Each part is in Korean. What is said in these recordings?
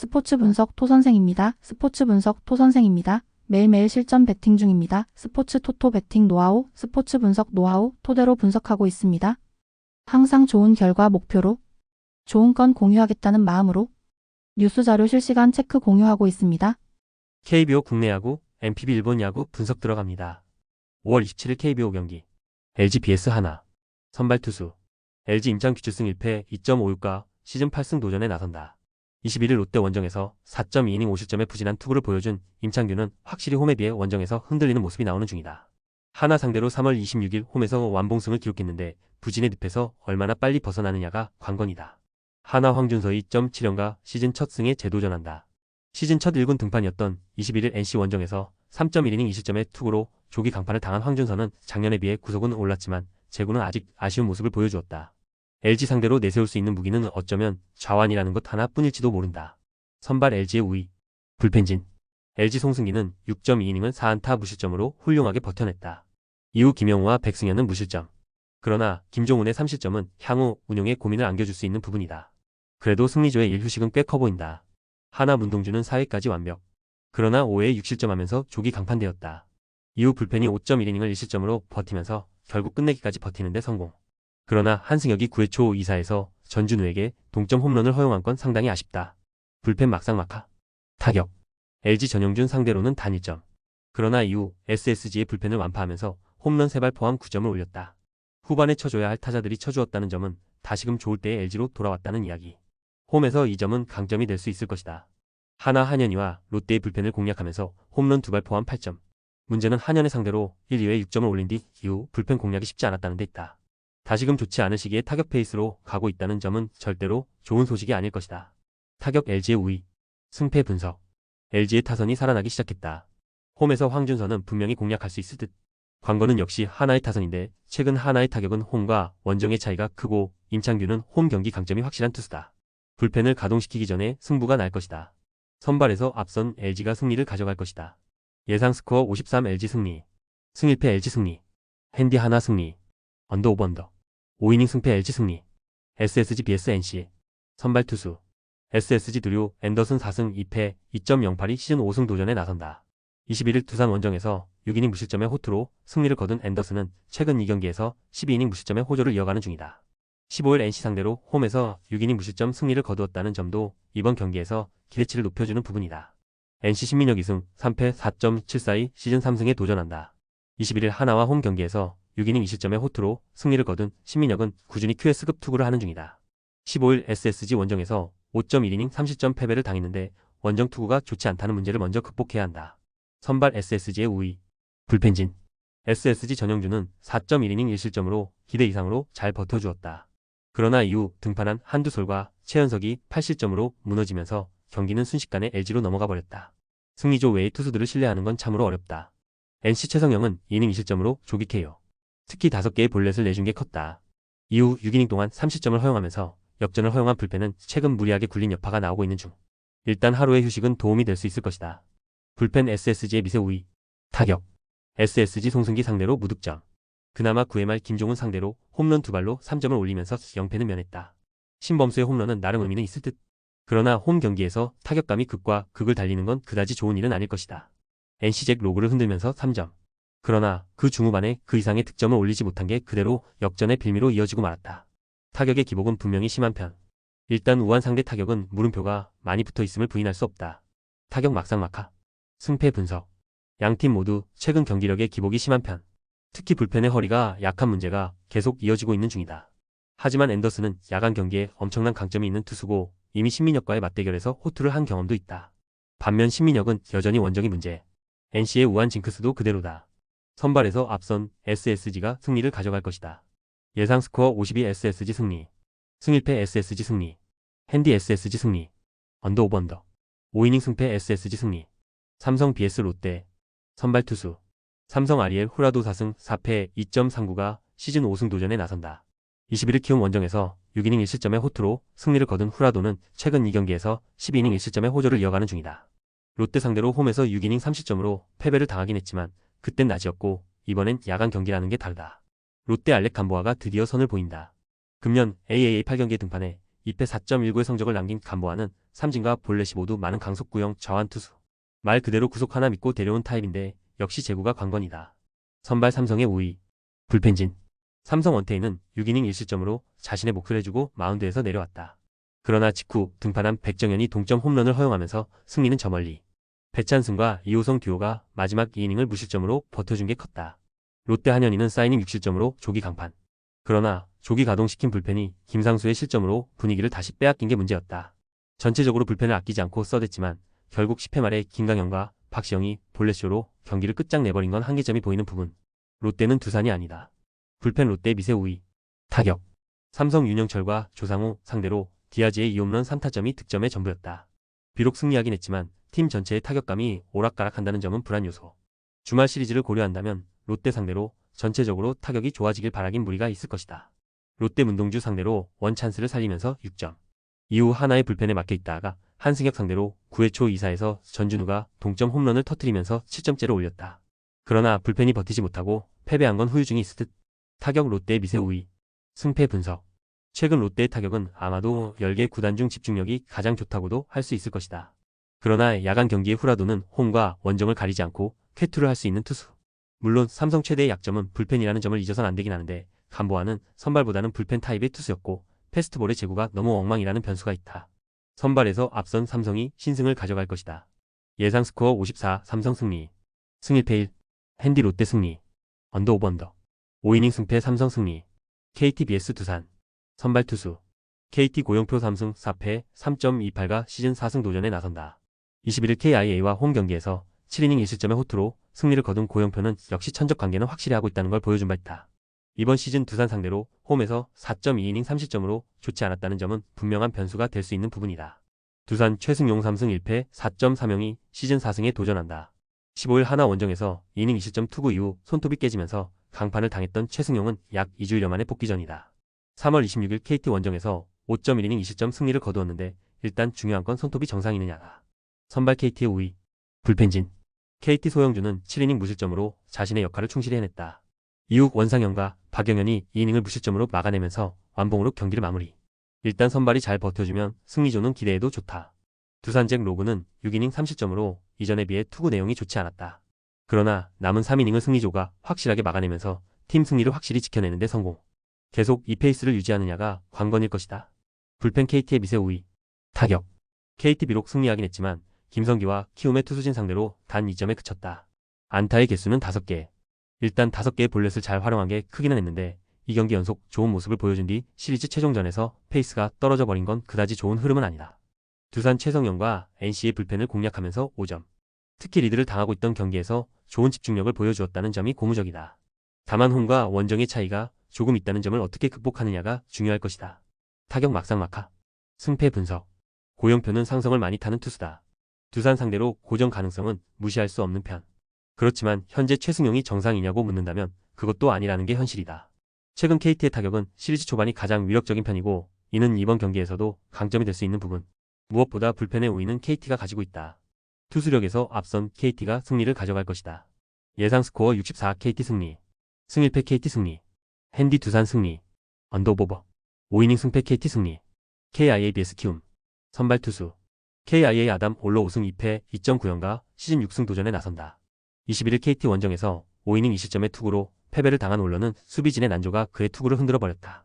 스포츠 분석 토선생입니다. 스포츠 분석 토선생입니다. 매일매일 실전 배팅 중입니다. 스포츠 토토 배팅 노하우, 스포츠 분석 노하우 토대로 분석하고 있습니다. 항상 좋은 결과 목표로 좋은 건 공유하겠다는 마음으로 뉴스 자료 실시간 체크 공유하고 있습니다. KBO 국내 야구, NPB 일본 야구 분석 들어갑니다. 5월 27일 KBO 경기 LG vs 하나 선발 투수 LG 임창규 7승 1패 2.56과 시즌 8승 도전에 나선다. 21일 롯데 원정에서 4.2이닝 5실점의 부진한 투구를 보여준 임창규는 확실히 홈에 비해 원정에서 흔들리는 모습이 나오는 중이다. 하나 상대로 3월 26일 홈에서 완봉승을 기록했는데 부진의 늪에서 얼마나 빨리 벗어나느냐가 관건이다. 하나 황준서 2.7연가 시즌 첫 승에 재도전한다. 시즌 첫 1군 등판이었던 21일 NC 원정에서 3.1이닝 2실점의 투구로 조기 강판을 당한 황준서는 작년에 비해 구속은 올랐지만 제구는 아직 아쉬운 모습을 보여주었다. LG 상대로 내세울 수 있는 무기는 어쩌면 좌완이라는 것 하나뿐일지도 모른다. 선발 LG의 우위 불펜진 LG 송승기는 6.2이닝을 4안타 무실점으로 훌륭하게 버텨냈다. 이후 김영우와 백승현은 무실점. 그러나 김종훈의 3실점은 향후 운용에 고민을 안겨줄 수 있는 부분이다. 그래도 승리조의 1휴식은 꽤 커 보인다. 하나 문동주는 4회까지 완벽. 그러나 5회에 6실점하면서 조기 강판되었다. 이후 불펜이 5.1이닝을 1실점으로 버티면서 결국 끝내기까지 버티는데 성공. 그러나 한승혁이 9회 초 2사에서 전준우에게 동점 홈런을 허용한 건 상당히 아쉽다. 불펜 막상막하. 타격. LG 전용준 상대로는 단일점. 그러나 이후 SSG의 불펜을 완파하면서 홈런 3발 포함 9점을 올렸다. 후반에 쳐줘야 할 타자들이 쳐주었다는 점은 다시금 좋을 때의 LG로 돌아왔다는 이야기. 홈에서 이 점은 강점이 될 수 있을 것이다. 하나 한현희와 롯데의 불펜을 공략하면서 홈런 2발 포함 8점. 문제는 한현의 상대로 1, 2회 6점을 올린 뒤 이후 불펜 공략이 쉽지 않았다는 데 있다. 다시금 좋지 않은 시기에 타격 페이스로 가고 있다는 점은 절대로 좋은 소식이 아닐 것이다. 타격 LG의 우위. 승패 분석. LG의 타선이 살아나기 시작했다. 홈에서 황준서는 분명히 공략할 수 있을 듯. 관건은 역시 하나의 타선인데 최근 하나의 타격은 홈과 원정의 차이가 크고 임창규는 홈 경기 강점이 확실한 투수다. 불펜을 가동시키기 전에 승부가 날 것이다. 선발에서 앞선 LG가 승리를 가져갈 것이다. 예상 스코어 53 LG 승리. 승 1패 LG 승리. 핸디 하나 승리. 언더 오버 언더. 5이닝 승패 LG 승리. SSG vs NC. 선발 투수 SSG 드류 앤더슨 4승 2패 2.08이 시즌 5승 도전에 나선다. 21일 두산 원정에서 6이닝 무실점의 호투로 승리를 거둔 앤더슨은 최근 2경기에서 12이닝 무실점의 호조를 이어가는 중이다. 15일 NC 상대로 홈에서 6이닝 무실점 승리를 거두었다는 점도 이번 경기에서 기대치를 높여주는 부분이다. NC 신민혁 2승 3패 4.74이 시즌 3승에 도전한다. 21일 하나와 홈 경기에서 6이닝 2실점의 호투로 승리를 거둔 신민혁은 꾸준히 QS급 투구를 하는 중이다. 15일 SSG 원정에서 5.1이닝 3실점 패배를 당했는데 원정 투구가 좋지 않다는 문제를 먼저 극복해야 한다. 선발 SSG의 우위. 불펜진. SSG 전영주는 4.1이닝 1실점으로 기대 이상으로 잘 버텨주었다. 그러나 이후 등판한 한두솔과 최현석이 8실점으로 무너지면서 경기는 순식간에 LG로 넘어가 버렸다. 승리조 외의 투수들을 신뢰하는 건 참으로 어렵다. NC 최성영은 2이닝 2실점으로 조기 KO. 특히 5개의 볼넷을 내준 게 컸다. 이후 6이닝 동안 3실점을 허용하면서 역전을 허용한 불펜은 최근 무리하게 굴린 여파가 나오고 있는 중. 일단 하루의 휴식은 도움이 될 수 있을 것이다. 불펜 SSG의 미세 우위. 타격. SSG 송승기 상대로 무득점. 그나마 9회 말 김종훈 상대로 홈런 2발로 3점을 올리면서 0패는 면했다. 신범수의 홈런은 나름 의미는 있을 듯. 그러나 홈 경기에서 타격감이 극과 극을 달리는 건 그다지 좋은 일은 아닐 것이다. NC잭 로그를 흔들면서 3점. 그러나 그 중후반에 그 이상의 득점을 올리지 못한 게 그대로 역전의 빌미로 이어지고 말았다. 타격의 기복은 분명히 심한 편. 일단 우한 상대 타격은 물음표가 많이 붙어있음을 부인할 수 없다. 타격 막상막하. 승패 분석. 양팀 모두 최근 경기력의 기복이 심한 편. 특히 불펜의 허리가 약한 문제가 계속 이어지고 있는 중이다. 하지만 앤더슨은 야간 경기에 엄청난 강점이 있는 투수고 이미 신민혁과의 맞대결에서 호투를 한 경험도 있다. 반면 신민혁은 여전히 원정이 문제. NC의 우한 징크스도 그대로다. 선발에서 앞선 SSG가 승리를 가져갈 것이다. 예상 스코어 52 SSG 승리. 승 1패 SSG 승리. 핸디 SSG 승리. 언더 오버 언더. 5이닝 승패 SSG 승리. 삼성 vs 롯데. 선발 투수 삼성 아리엘 후라도 4승 4패 2.39가 시즌 5승 도전에 나선다. 21일 키움 원정에서 6이닝 1실점의 호투로 승리를 거둔 후라도는 최근 2경기에서 12이닝 1실점의 호조를 이어가는 중이다. 롯데 상대로 홈에서 6이닝 3실점으로 패배를 당하긴 했지만 그땐 낮이었고 이번엔 야간 경기라는 게 다르다. 롯데 알렉 감보아가 드디어 선을 보인다. 금년 AAA 8경기에 등판해 2패 4.19의 성적을 남긴 감보아는 삼진과 볼넷이 모두 많은 강속구형 좌완 투수. 말 그대로 구속 하나 믿고 데려온 타입인데 역시 제구가 관건이다. 선발 삼성의 우위. 불펜진. 삼성 원태인은 6이닝 1실점으로 자신의 몫을 해주고 마운드에서 내려왔다. 그러나 직후 등판한 백정현이 동점 홈런을 허용하면서 승리는 저 멀리. 배찬승과 이호성 듀오가 마지막 2이닝을 무실점으로 버텨준 게 컸다. 롯데 한현희는 사이닝 6실점으로 조기 강판. 그러나 조기 가동시킨 불펜이 김상수의 실점으로 분위기를 다시 빼앗긴 게 문제였다. 전체적으로 불펜을 아끼지 않고 써댔지만 결국 10회 말에 김강현과 박시영이 볼넷쇼로 경기를 끝장내버린 건 한계점이 보이는 부분. 롯데는 두산이 아니다. 불펜 롯데 미세 우위. 타격. 삼성 윤영철과 조상우 상대로 디아즈의 2홈런 3타점이 득점의 전부였다. 비록 승리하긴 했지만 팀 전체의 타격감이 오락가락한다는 점은 불안 요소. 주말 시리즈를 고려한다면 롯데 상대로 전체적으로 타격이 좋아지길 바라긴 무리가 있을 것이다. 롯데 문동주 상대로 원찬스를 살리면서 6점. 이후 하나의 불펜에 막혀 있다가 한승혁 상대로 9회 초 2사에서 전준우가 동점 홈런을 터뜨리면서 7점째로 올렸다. 그러나 불펜이 버티지 못하고 패배한 건 후유증이 있을 듯. 타격 롯데의 미세 우위. 승패 분석. 최근 롯데의 타격은 아마도 10개 구단 중 집중력이 가장 좋다고도 할 수 있을 것이다. 그러나 야간 경기의 후라도는 홈과 원정을 가리지 않고 쾌투를 할 수 있는 투수. 물론 삼성 최대의 약점은 불펜이라는 점을 잊어선 안 되긴 하는데 간보아는 선발보다는 불펜 타입의 투수였고 패스트볼의 제구가 너무 엉망이라는 변수가 있다. 선발에서 앞선 삼성이 신승을 가져갈 것이다. 예상 스코어 54 삼성 승리. 승일패 1. 핸디 롯데 승리. 언더 오버 언더. 5이닝 승패 삼성 승리. KT vs 두산. 선발 투수. KT 고영표 3승 4패 3.28가 시즌 4승 도전에 나선다. 21일 KIA와 홈 경기에서 7이닝 1실점의 호투로 승리를 거둔 고영표는 역시 천적 관계는 확실히 하고 있다는 걸 보여준 바 있다. 이번 시즌 두산 상대로 홈에서 4.2이닝 3실점으로 좋지 않았다는 점은 분명한 변수가 될 수 있는 부분이다. 두산 최승용 3승 1패 4.3형이 시즌 4승에 도전한다. 15일 하나 원정에서 2이닝 2실점 투구 이후 손톱이 깨지면서 강판을 당했던 최승용은 약 2주일여 만에 복귀 전이다. 3월 26일 KT 원정에서 5.1이닝 2실점 승리를 거두었는데 일단 중요한 건 손톱이 정상이느냐다. 선발 KT의 우위. 불펜진. KT 소영주는 7이닝 무실점으로 자신의 역할을 충실히 해냈다. 이후 원상현과 박영현이 2이닝을 무실점으로 막아내면서 완봉으로 경기를 마무리. 일단 선발이 잘 버텨주면 승리조는 기대해도 좋다. 두산잭 로그는 6이닝 3실점으로 이전에 비해 투구 내용이 좋지 않았다. 그러나 남은 3이닝을 승리조가 확실하게 막아내면서 팀 승리를 확실히 지켜내는데 성공. 계속 이 페이스를 유지하느냐가 관건일 것이다. 불펜 KT의 미세 우위. 타격. KT 비록 승리하긴 했지만 김성기와 키움의 투수진 상대로 단 2점에 그쳤다. 안타의 개수는 5개. 일단 5개의 볼넷을 잘 활용한 게 크기는 했는데 이 경기 연속 좋은 모습을 보여준 뒤 시리즈 최종전에서 페이스가 떨어져 버린 건 그다지 좋은 흐름은 아니다. 두산 최성영과 NC의 불펜을 공략하면서 5점. 특히 리드를 당하고 있던 경기에서 좋은 집중력을 보여주었다는 점이 고무적이다. 다만 홈과 원정의 차이가 조금 있다는 점을 어떻게 극복하느냐가 중요할 것이다. 타격 막상막하. 승패 분석. 고영표는 상성을 많이 타는 투수다. 두산 상대로 고정 가능성은 무시할 수 없는 편. 그렇지만 현재 최승용이 정상이냐고 묻는다면 그것도 아니라는 게 현실이다. 최근 KT의 타격은 시리즈 초반이 가장 위력적인 편이고 이는 이번 경기에서도 강점이 될 수 있는 부분. 무엇보다 불펜의 우위는 KT가 가지고 있다. 투수력에서 앞선 KT가 승리를 가져갈 것이다. 예상 스코어 64 KT 승리. 승일패 KT 승리. 핸디 두산 승리. 언더오버. 5이닝 승패 KT 승리. KIA vs 키움. 선발 투수. KIA 아담 올로 5승 2패 2.9연가 시즌 6승 도전에 나선다. 21일 KT 원정에서 5이닝 2실점의 투구로 패배를 당한 올로는 수비진의 난조가 그의 투구를 흔들어버렸다.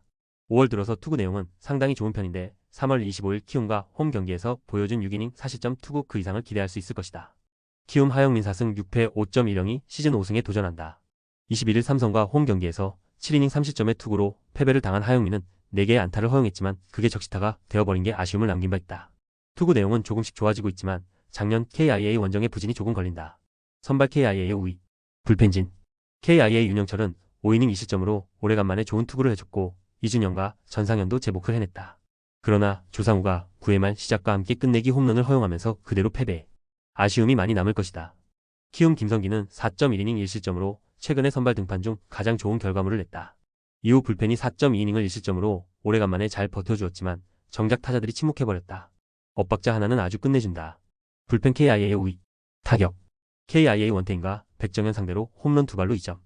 5월 들어서 투구 내용은 상당히 좋은 편인데 3월 25일 키움과 홈 경기에서 보여준 6이닝 4실점 투구 그 이상을 기대할 수 있을 것이다. 키움 하영민 4승 6패 5.1형이 시즌 5승에 도전한다. 21일 삼성과 홈 경기에서 7이닝 3실점의 투구로 패배를 당한 하영민은 4개의 안타를 허용했지만 그게 적시타가 되어버린 게 아쉬움을 남긴 바 있다. 투구 내용은 조금씩 좋아지고 있지만 작년 KIA 원정의 부진이 조금 걸린다. 선발 KIA의 우위. 불펜진. KIA 윤영철은 5이닝 2실점으로 오래간만에 좋은 투구를 해줬고 이준영과 전상현도 제복을 해냈다. 그러나 조상우가 9회 말 시작과 함께 끝내기 홈런을 허용하면서 그대로 패배. 아쉬움이 많이 남을 것이다. 키움 김성기는 4.1이닝 1실점으로 최근의 선발 등판 중 가장 좋은 결과물을 냈다. 이후 불펜이 4.2이닝을 1실점으로 오래간만에 잘 버텨주었지만 정작 타자들이 침묵해버렸다. 엇박자 하나는 아주 끝내준다. 불펜 KIA의 우위. 타격. KIA 원태인과 백정현 상대로 홈런 2발로 2점.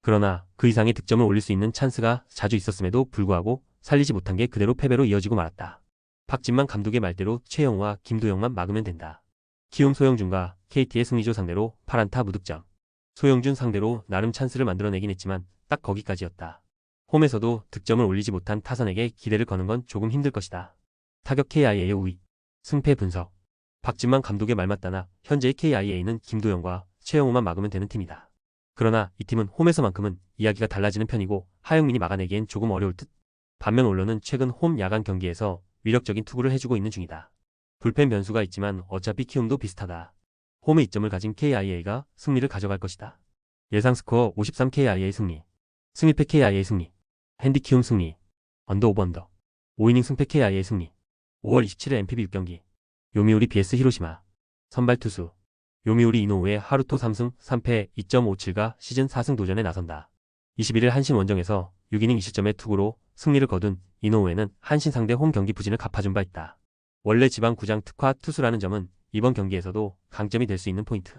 그러나 그 이상의 득점을 올릴 수 있는 찬스가 자주 있었음에도 불구하고 살리지 못한 게 그대로 패배로 이어지고 말았다. 박진만 감독의 말대로 최영우와 김도영만 막으면 된다. 키움 소영준과 KT의 승리조 상대로 8안타 무득점. 소영준 상대로 나름 찬스를 만들어내긴 했지만 딱 거기까지였다. 홈에서도 득점을 올리지 못한 타선에게 기대를 거는 건 조금 힘들 것이다. 타격 KIA의 우위. 승패 분석. 박진만 감독의 말 맞다나 현재의 KIA는 김도영과 최영우만 막으면 되는 팀이다. 그러나 이 팀은 홈에서만큼은 이야기가 달라지는 편이고 하영민이 막아내기엔 조금 어려울 듯. 반면 올로는 최근 홈 야간 경기에서 위력적인 투구를 해주고 있는 중이다. 불펜 변수가 있지만 어차피 키움도 비슷하다. 홈의 이점을 가진 KIA가 승리를 가져갈 것이다. 예상 스코어 53 KIA 승리. 승일패 KIA 승리. 핸디 키움 승리. 언더 오버 언더. 5이닝 승패 KIA 승리. 5월 27일 MPB 6경기. 요미우리 vs 히로시마. 선발 투수. 요미우리 이노우의 하루토 3승 3패 2.57가 시즌 4승 도전에 나선다. 21일 한신 원정에서 6이닝 2실점의 투구로 승리를 거둔 이노우에는 한신 상대 홈 경기 부진을 갚아준 바 있다. 원래 지방 구장 특화 투수라는 점은 이번 경기에서도 강점이 될 수 있는 포인트.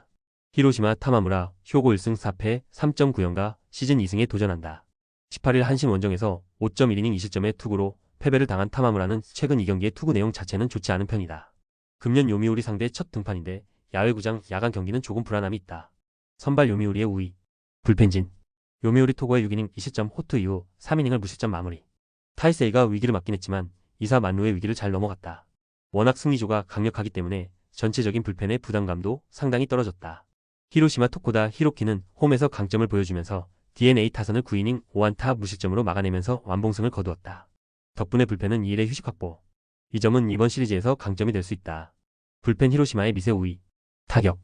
히로시마 타마무라 효고 1승 4패 3.94가 시즌 2승에 도전한다. 18일 한신 원정에서 5.1이닝 2실점의 투구로 패배를 당한 타마무라는 최근 2경기의 투구 내용 자체는 좋지 않은 편이다. 금년 요미우리 상대 첫 등판인데 야외구장 야간 경기는 조금 불안함이 있다. 선발 요미우리의 우위. 불펜진. 요미우리 토고의 6이닝 2실점 호투 이후 3이닝을 무실점 마무리. 타이세이가 위기를 맞긴 했지만 2사 만루의 위기를 잘 넘어갔다. 워낙 승리조가 강력하기 때문에 전체적인 불펜의 부담감도 상당히 떨어졌다. 히로시마 토코다 히로키는 홈에서 강점을 보여주면서 DNA 타선을 9이닝 5안타 무실점으로 막아내면서 완봉승을 거두었다. 덕분에 불펜은 2일의 휴식 확보. 이 점은 이번 시리즈에서 강점이 될 수 있다. 불펜 히로시마의 미세 우위. 타격.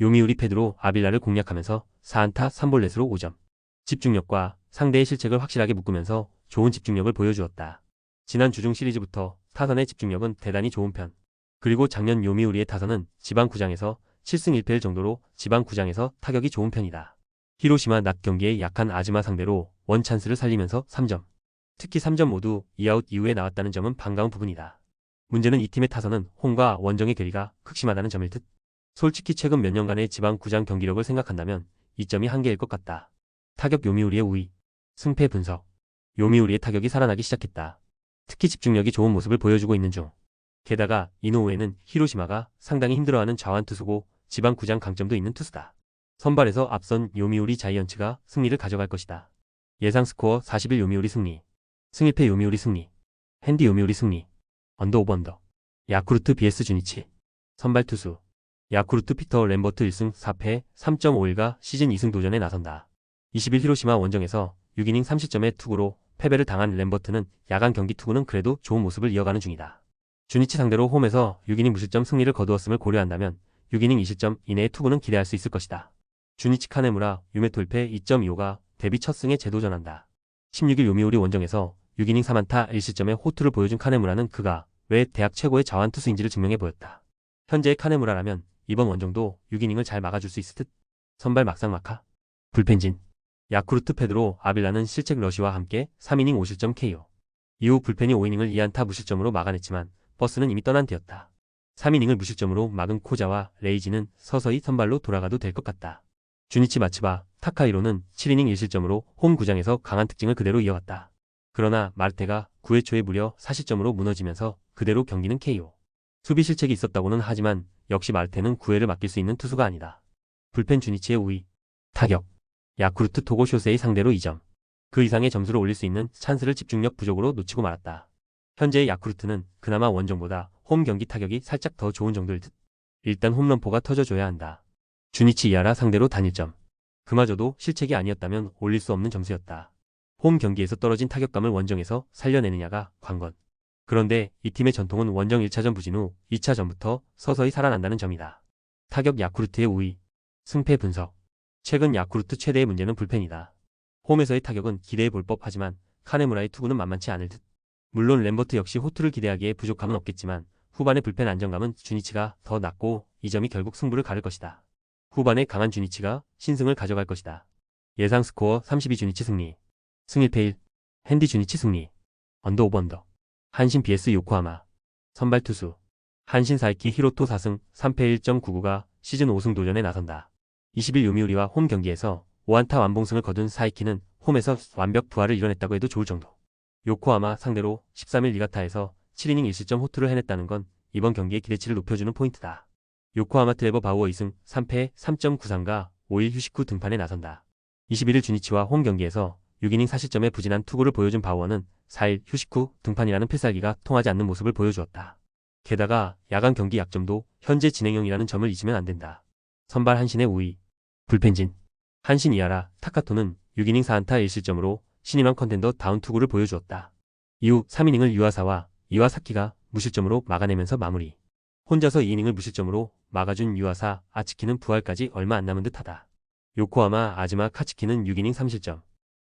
요미우리 패드로 아빌라를 공략하면서 4안타 3볼넷으로 5점. 집중력과 상대의 실책을 확실하게 묶으면서 좋은 집중력을 보여주었다. 지난 주중 시리즈부터 타선의 집중력은 대단히 좋은 편. 그리고 작년 요미우리의 타선은 지방 구장에서 7승 1패일 정도로 지방 구장에서 타격이 좋은 편이다. 히로시마 낮 경기에 약한 아즈마 상대로 원 찬스를 살리면서 3점. 특히 3점 모두 2아웃 이후에 나왔다는 점은 반가운 부분이다. 문제는 이 팀의 타선은 홈과 원정의 괴리가 극심하다는 점일 듯. 솔직히 최근 몇 년간의 지방 구장 경기력을 생각한다면 이 점이 한계일 것 같다. 타격 요미우리의 우위. 승패 분석. 요미우리의 타격이 살아나기 시작했다. 특히 집중력이 좋은 모습을 보여주고 있는 중. 게다가 이노우에는 히로시마가 상당히 힘들어하는 좌완 투수고 지방 구장 강점도 있는 투수다. 선발에서 앞선 요미우리 자이언츠가 승리를 가져갈 것이다. 예상 스코어 41 요미우리 승리. 승일패 요미우리 승리. 핸디 요미우리 승리. 언더 오버 언더. 야쿠르트 vs 주니치. 선발 투수. 야쿠르트 피터 램버트 1승 4패 3.51가 시즌 2승 도전에 나선다. 20일 히로시마 원정에서 6이닝 3실점의 투구로 패배를 당한 램버트는 야간 경기 투구는 그래도 좋은 모습을 이어가는 중이다. 주니치 상대로 홈에서 6이닝 무실점 승리를 거두었음을 고려한다면 6이닝 2실점 이내의 투구는 기대할 수 있을 것이다. 주니치 카네무라 유메톨페 2.25가 데뷔 첫 승에 재도전한다. 16일 요미우리 원정에서 6이닝 3안타 1실점의 호투를 보여준 카네무라는 그가 왜 대학 최고의 좌완 투수인지를 증명해 보였다. 현재의 카네무라라면 이번 원정도 6이닝을 잘 막아줄 수 있을 듯. 선발 막상막하. 불펜진. 야쿠르트 패드로 아빌라는 실책 러시와 함께 3이닝 5실점 KO. 이후 불펜이 5이닝을 2안타 무실점으로 막아냈지만 버스는 이미 떠난 뒤였다. 3이닝을 무실점으로 막은 코자와 레이지는 서서히 선발로 돌아가도 될 것 같다. 주니치 마츠바, 타카이로는 7이닝 1실점으로 홈 구장에서 강한 특징을 그대로 이어갔다. 그러나 마르테가 9회 초에 무려 4실점으로 무너지면서 그대로 경기는 KO. 수비 실책이 있었다고는 하지만 역시 마르테는 9회를 맡길 수 있는 투수가 아니다. 불펜 주니치의 우위. 타격. 야쿠르트 토고 쇼세이 상대로 2점. 그 이상의 점수를 올릴 수 있는 찬스를 집중력 부족으로 놓치고 말았다. 현재의 야쿠르트는 그나마 원정보다 홈 경기 타격이 살짝 더 좋은 정도일 듯. 일단 홈런포가 터져줘야 한다. 주니치 이하라 상대로 단일점. 그마저도 실책이 아니었다면 올릴 수 없는 점수였다. 홈 경기에서 떨어진 타격감을 원정에서 살려내느냐가 관건. 그런데 이 팀의 전통은 원정 1차전 부진 후 2차전부터 서서히 살아난다는 점이다. 타격 야쿠르트의 우위. 승패 분석. 최근 야쿠르트 최대의 문제는 불펜이다. 홈에서의 타격은 기대해 볼 법하지만 카네무라의 투구는 만만치 않을 듯. 물론 램버트 역시 호투를 기대하기에 부족함은 없겠지만 후반의 불펜 안정감은 주니치가 더 낮고 이 점이 결국 승부를 가를 것이다. 후반에 강한 주니치가 신승을 가져갈 것이다. 예상 스코어 32 주니치 승리. 승일패 1. 핸디 주니치 승리. 언더 오버 언더. 한신 vs 요코하마. 선발 투수. 한신 사이키 히로토 4승 3패 1.99가 시즌 5승 도전에 나선다. 20일 요미우리와 홈 경기에서 5안타 완봉승을 거둔 사이키는 홈에서 완벽 부활을 이뤄냈다고 해도 좋을 정도. 요코하마 상대로 13일 니가타에서 7이닝 1실점 호투를 해냈다는 건 이번 경기의 기대치를 높여주는 포인트다. 요코하마 트레버 바우어 2승 3패 3.93가 5일 휴식 후 등판에 나선다. 21일 주니치와 홈 경기에서 6이닝 4실점의 부진한 투구를 보여준 바우어는 4일 휴식 후 등판이라는 필살기가 통하지 않는 모습을 보여주었다. 게다가 야간 경기 약점도 현재 진행형이라는 점을 잊으면 안 된다. 선발 한신의 우위, 불펜진, 한신 이하라, 타카토는 6이닝 4안타 1실점으로 신인왕 컨텐더 다운 투구를 보여주었다. 이후 3이닝을 유아사와 이와사키가 무실점으로 막아내면서 마무리. 혼자서 2이닝을 무실점으로 막아준 유아사, 아츠키는 부활까지 얼마 안 남은 듯하다. 요코하마, 아즈마, 카츠키는 6이닝 3실점.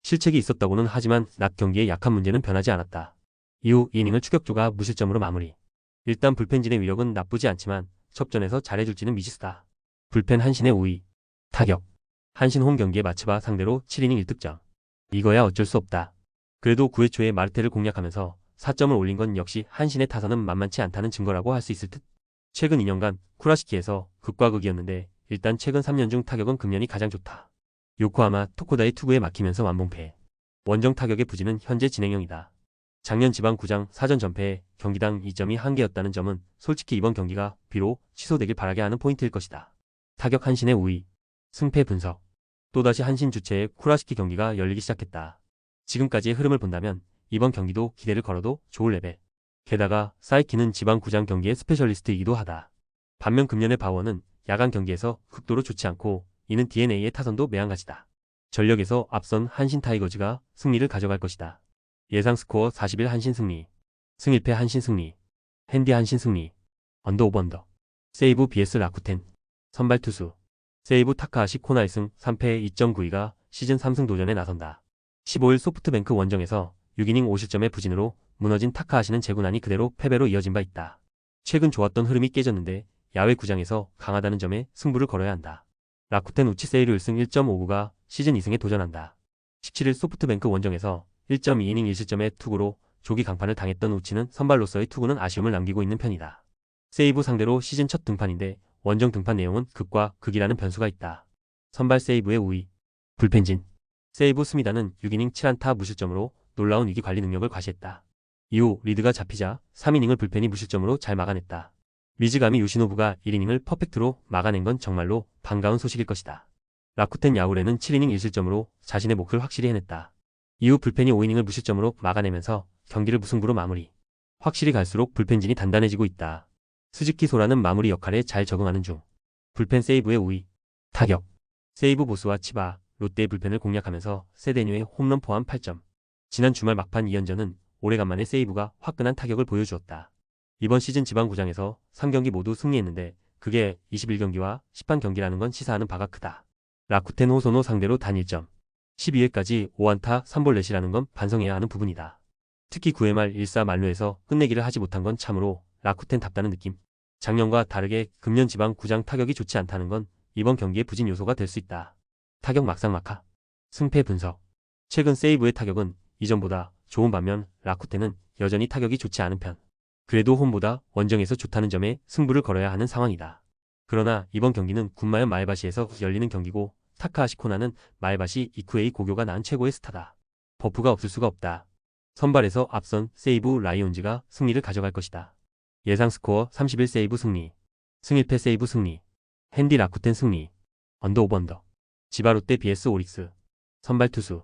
실책이 있었다고는 하지만 낮 경기의 약한 문제는 변하지 않았다. 이후 2이닝을 추격조가 무실점으로 마무리. 일단 불펜진의 위력은 나쁘지 않지만 첩전에서 잘해줄지는 미지수다. 불펜 한신의 우위, 타격. 한신 홈 경기에 마츠바 상대로 7이닝 1득점. 이거야 어쩔 수 없다. 그래도 9회 초에 마르테를 공략하면서 4점을 올린 건 역시 한신의 타선은 만만치 않다는 증거라고 할 수 있을 듯. 최근 2년간 쿠라시키에서 극과 극이었는데 일단 최근 3년 중 타격은 금년이 가장 좋다. 요코하마 토코다의 투구에 막히면서 완봉패. 원정 타격의 부진은 현재 진행형이다. 작년 지방구장 4전 전패에 경기당 2점이 한계였다는 점은 솔직히 이번 경기가 비록 취소되길 바라게 하는 포인트일 것이다. 타격 한신의 우위, 승패 분석. 또다시 한신 주최의 쿠라시키 경기가 열리기 시작했다. 지금까지의 흐름을 본다면 이번 경기도 기대를 걸어도 좋을 레벨. 게다가 사이키는 지방구장 경기의 스페셜리스트이기도 하다. 반면 금년의 바워는 야간 경기에서 극도로 좋지 않고 이는 DNA의 타선도 매한가지다. 전력에서 앞선 한신 타이거즈가 승리를 가져갈 것이다. 예상 스코어 41 한신 승리, 승 1패 한신 승리, 핸디 한신 승리, 언더 오버 언더. 세이브 vs 라쿠텐. 선발 투수 세이브 타카하시 코나이 승 3패 2.92가 시즌 3승 도전에 나선다. 15일 소프트뱅크 원정에서 6이닝 5실점의 부진으로 무너진 타카하시는 재구난이 그대로 패배로 이어진 바 있다. 최근 좋았던 흐름이 깨졌는데 야외 구장에서 강하다는 점에 승부를 걸어야 한다. 라쿠텐 우치 세이루 1승 1.59가 시즌 2승에 도전한다. 17일 소프트뱅크 원정에서 1.2이닝 1실점의 투구로 조기 강판을 당했던 우치는 선발로서의 투구는 아쉬움을 남기고 있는 편이다. 세이브 상대로 시즌 첫 등판인데 원정 등판 내용은 극과 극이라는 변수가 있다. 선발 세이브의 우위, 불펜진. 세이브 스미다는 6이닝 7안타 무실점으로 놀라운 위기 관리 능력을 과시했다. 이후 리드가 잡히자 3이닝을 불펜이 무실점으로 잘 막아냈다. 미즈가미 요시노부가 1이닝을 퍼펙트로 막아낸 건 정말로 반가운 소식일 것이다. 라쿠텐 야우레는 7이닝 1실점으로 자신의 몫을 확실히 해냈다. 이후 불펜이 5이닝을 무실점으로 막아내면서 경기를 무승부로 마무리. 확실히 갈수록 불펜진이 단단해지고 있다. 스즈키 소라는 마무리 역할에 잘 적응하는 중. 불펜 세이브의 우위, 타격. 세이브 보스와 치바, 롯데의 불펜을 공략하면서 세데뉴의 홈런 포함 8점. 지난 주말 막판 2연전은 오래간만에 세이브가 화끈한 타격을 보여주었다. 이번 시즌 지방구장에서 3경기 모두 승리했는데 그게 21경기와 10판 경기라는 건 시사하는 바가 크다. 라쿠텐 호소노 상대로 단 1점. 12회까지 5안타 3볼넷이라는 건 반성해야 하는 부분이다. 특히 9회 말 1사 만루에서 끝내기를 하지 못한 건 참으로 라쿠텐답다는 느낌. 작년과 다르게 금년 지방구장 타격이 좋지 않다는 건 이번 경기의 부진 요소가 될 수 있다. 타격 막상막하. 승패 분석. 최근 세이브의 타격은 이전보다 좋은 반면 라쿠텐은 여전히 타격이 좋지 않은 편. 그래도 홈보다 원정에서 좋다는 점에 승부를 걸어야 하는 상황이다. 그러나 이번 경기는 군마현 마에바시에서 열리는 경기고 타카하시 코나는 마에바시 이쿠에이 고교가 낳은 최고의 스타다. 버프가 없을 수가 없다. 선발에서 앞선 세이브 라이온즈가 승리를 가져갈 것이다. 예상 스코어 31 세이브 승리, 승 1패 세이브 승리, 핸디 라쿠텐 승리, 언더 오버 언더. 지바 롯데 vs 오릭스. 선발 투수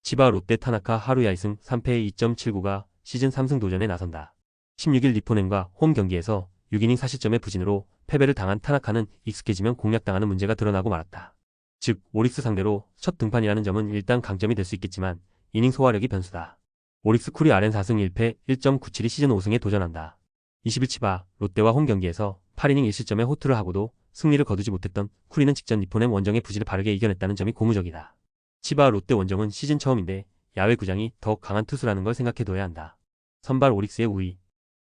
지바 롯데 타나카 하루야 2승 3패 2.79가 시즌 3승 도전에 나선다. 16일 니포넨과 홈 경기에서 6이닝 4실점의 부진으로 패배를 당한 타나카는 익숙해지면 공략당하는 문제가 드러나고 말았다. 즉 오릭스 상대로 첫 등판이라는 점은 일단 강점이 될 수 있겠지만 이닝 소화력이 변수다. 오릭스 쿨이 RN 4승 1패 1.97이 시즌 5승에 도전한다. 20일 치바 롯데와 홈 경기에서 8이닝 1실점의 호투를 하고도 승리를 거두지 못했던 쿨이는 직전 니포넨 원정의 부진을 바르게 이겨냈다는 점이 고무적이다. 치바 롯데 원정은 시즌 처음인데 야외 구장이 더 강한 투수라는 걸 생각해둬야 한다. 선발 오릭스의 우위,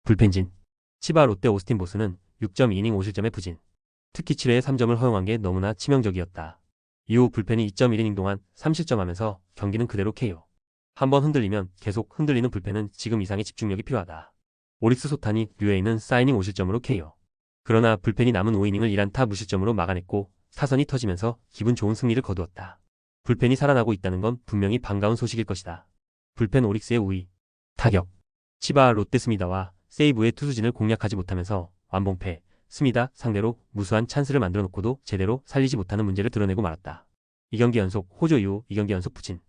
불펜진. 치바 롯데 오스틴 보스는 6.2이닝 5실점의 부진. 특히 7회에 3점을 허용한 게 너무나 치명적이었다. 이후 불펜이 2.1이닝 동안 3실점하면서 경기는 그대로 KO. 한번 흔들리면 계속 흔들리는 불펜은 지금 이상의 집중력이 필요하다. 오릭스 소탄이 류에이는 4이닝 5실점으로 KO. 그러나 불펜이 남은 5이닝을 1안타 무실점으로 막아냈고 타선이 터지면서 기분 좋은 승리를 거두었다. 불펜이 살아나고 있다는 건 분명히 반가운 소식일 것이다. 불펜 오릭스의 우위, 타격. 치바 롯데 스미다와 세이브의 투수진을 공략하지 못하면서 완봉패, 스미다 상대로 무수한 찬스를 만들어 놓고도 제대로 살리지 못하는 문제를 드러내고 말았다. 2경기 연속 호조 이후 2경기 연속 부진.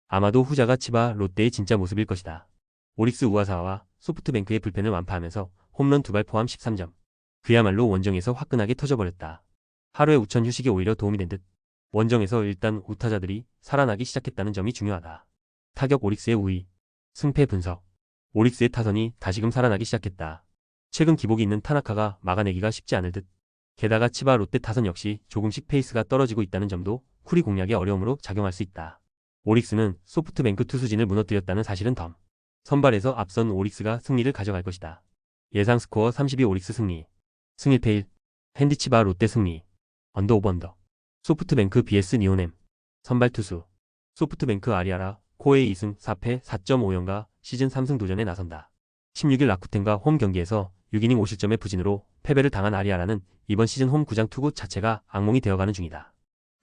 아마도 후자가 치바 롯데의 진짜 모습일 것이다. 오릭스 우와사와 소프트뱅크의 불펜을 완파하면서 홈런 2발 포함 13점. 그야말로 원정에서 화끈하게 터져버렸다. 하루의 우천 휴식이 오히려 도움이 된 듯. 원정에서 일단 우타자들이 살아나기 시작했다는 점이 중요하다. 타격 오릭스의 우위. 승패 분석. 오릭스의 타선이 다시금 살아나기 시작했다. 최근 기복이 있는 타나카가 막아내기가 쉽지 않을 듯. 게다가 치바 롯데 타선 역시 조금씩 페이스가 떨어지고 있다는 점도 쿠리 공략의 어려움으로 작용할 수 있다. 오릭스는 소프트뱅크 투수진을 무너뜨렸다는 사실은 덤. 선발에서 앞선 오릭스가 승리를 가져갈 것이다. 예상 스코어 32 오릭스 승리. 승일패 1. 핸디 치바 롯데 승리. 언더 오버 언더. 소프트뱅크 vs 니오넴. 선발 투수. 소프트뱅크 아리아라 코에이 2승 4패 4.5연가 시즌 3승 도전에 나선다. 16일 라쿠텐과 홈 경기에서 6이닝 5실점의 부진으로 패배를 당한 아리아라는 이번 시즌 홈 구장 투구 자체가 악몽이 되어가는 중이다.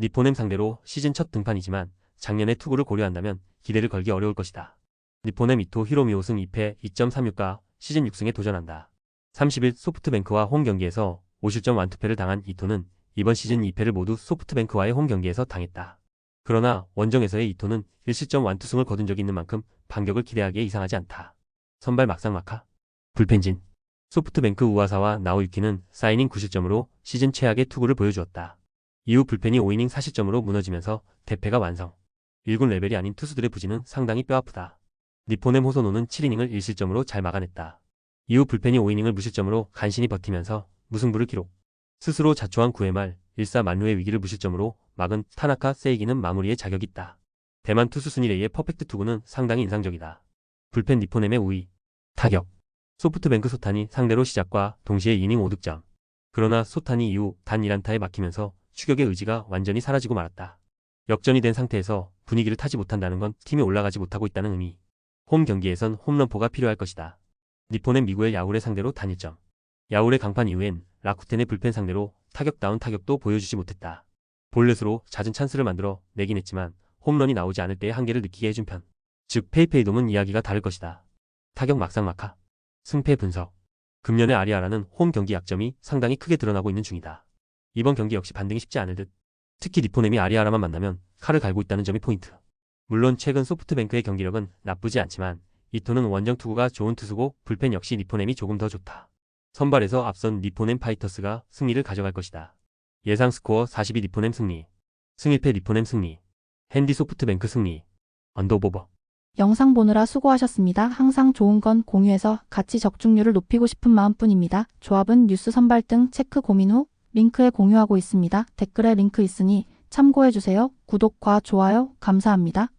니포넴 상대로 시즌 첫 등판이지만 작년의 투구를 고려한다면 기대를 걸기 어려울 것이다. 니포넴 이토 히로미 5승 2패 2.36가 시즌 6승에 도전한다. 30일 소프트뱅크와 홈 경기에서 5실점 완투패를 당한 이토는 이번 시즌 2패를 모두 소프트뱅크와의 홈 경기에서 당했다. 그러나 원정에서의 이토는 1실점 완투승을 거둔 적이 있는 만큼 반격을 기대하기에 이상하지 않다. 선발 막상막하. 불펜진. 소프트뱅크 우와사와 나오유키는 4이닝 9실점으로 시즌 최악의 투구를 보여주었다. 이후 불펜이 5이닝 4실점으로 무너지면서 대패가 완성. 1군 레벨이 아닌 투수들의 부진은 상당히 뼈아프다. 니포넴 호소노는 7이닝을 1실점으로 잘 막아냈다. 이후 불펜이 5이닝을 무실점으로 간신히 버티면서 무승부를 기록. 스스로 자초한 9회 말 1사 만루의 위기를 무실점으로 막은 타나카 세이기는 마무리에 자격이 있다. 대만 투수 순위레이의 퍼펙트 투구는 상당히 인상적이다. 불펜 니포넴의 우위. 타격. 소프트뱅크 소탄이 상대로 시작과 동시에 이닝 5득점. 그러나 소탄이 이후 단 1안타에 막히면서 추격의 의지가 완전히 사라지고 말았다. 역전이 된 상태에서 분위기를 타지 못한다는 건 팀이 올라가지 못하고 있다는 의미. 홈 경기에선 홈런포가 필요할 것이다. 니포넴 미구엘 야울의 상대로 단일점. 야울의 강판 이후엔 라쿠텐의 불펜 상대로 타격다운 타격도 보여주지 못했다. 볼넷으로 잦은 찬스를 만들어 내긴 했지만 홈런이 나오지 않을 때의 한계를 느끼게 해준 편. 즉 페이페이돔은 이야기가 다를 것이다. 타격 막상막하. 승패 분석. 금년의 아리아라는 홈 경기 약점이 상당히 크게 드러나고 있는 중이다. 이번 경기 역시 반등이 쉽지 않을 듯. 특히 니포넴이 아리아라만 만나면 칼을 갈고 있다는 점이 포인트. 물론 최근 소프트뱅크의 경기력은 나쁘지 않지만 이토는 원정 투구가 좋은 투수고 불펜 역시 니포넴이 조금 더 좋다. 선발에서 앞선 니포넴 파이터스가 승리를 가져갈 것이다. 예상 스코어 42 니포넴 승리. 승일패 니포넴 승리. 핸디 소프트뱅크 승리. 언더오버. 영상 보느라 수고하셨습니다. 항상 좋은 건 공유해서 같이 적중률을 높이고 싶은 마음뿐입니다. 조합은 뉴스 선발 등 체크 고민 후 링크에 공유하고 있습니다. 댓글에 링크 있으니 참고해주세요. 구독과 좋아요 감사합니다.